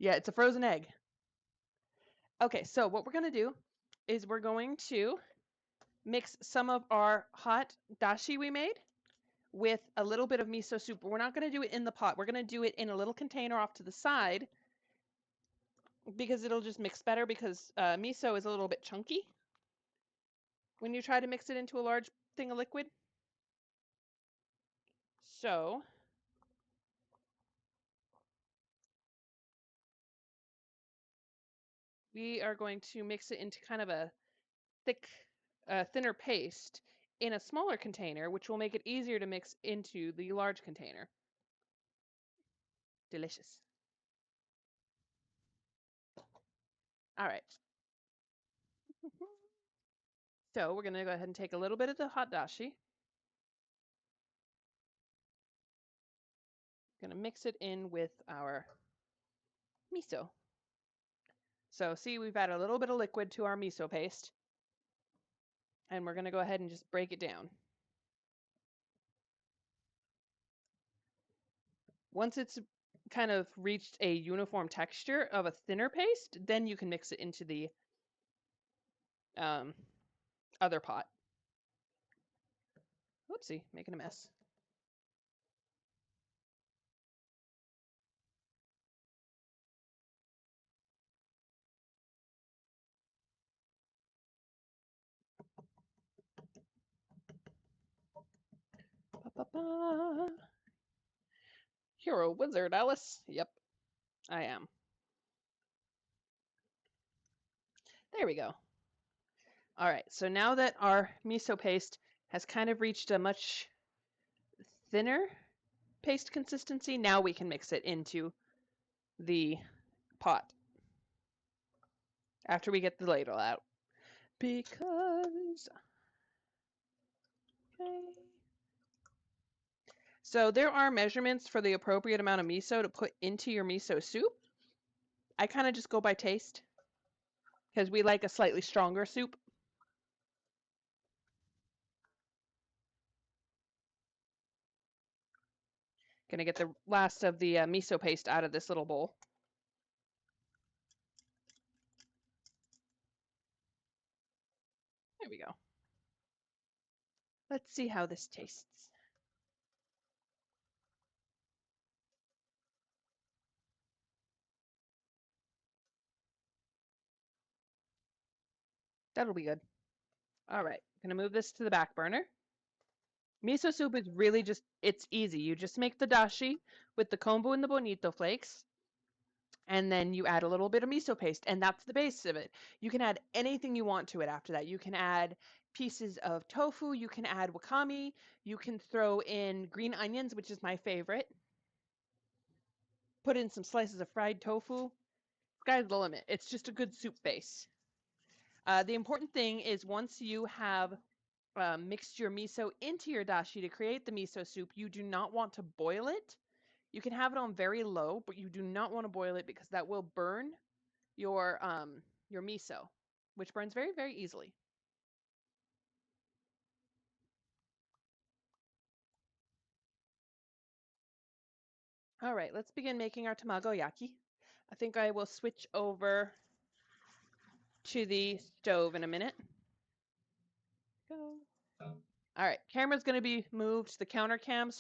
Yeah, it's a frozen egg. Okay, so what we're going to do is we're going to mix some of our hot dashi we made with a little bit of miso soup. We're not going to do it in the pot. We're going to do it in a little container off to the side because it'll just mix better because miso is a little bit chunky when you try to mix it into a large thing of liquid. So we are going to mix it into kind of a thick, thinner paste in a smaller container, which will make it easier to mix into the large container. Delicious. All right. So we're going to go ahead and take a little bit of the hot dashi. Going to mix it in with our miso. So see, we've added a little bit of liquid to our miso paste. And we're going to go ahead and just break it down. Once it's kind of reached a uniform texture of a thinner paste, then you can mix it into the other pot. Whoopsie, making a mess. Ba-ba-ba. You're a wizard, Alice. Yep, I am. There we go. All right, so now that our miso paste has kind of reached a much thinner paste consistency, now we can mix it into the pot after we get the ladle out. Because, okay. So there are measurements for the appropriate amount of miso to put into your miso soup. I kind of just go by taste because we like a slightly stronger soup. Gonna get the last of the miso paste out of this little bowl. There we go. Let's see how this tastes. That'll be good. All right, gonna move this to the back burner. Miso soup is really just, it's easy. You just make the dashi with the kombu and the bonito flakes, and then you add a little bit of miso paste, and that's the base of it. You can add anything you want to it after that. You can add pieces of tofu, you can add wakame, you can throw in green onions, which is my favorite. Put in some slices of fried tofu. Sky's the limit. It's just a good soup base. The important thing is once you have mixed your miso into your dashi to create the miso soup, you do not want to boil it. You can have it on very low, but you do not want to boil it because that will burn your miso, which burns very, very easily. All right, let's begin making our tamago yaki. I think I will switch over to the stove in a minute. Go. All right, camera's going to be moved to the counter cam.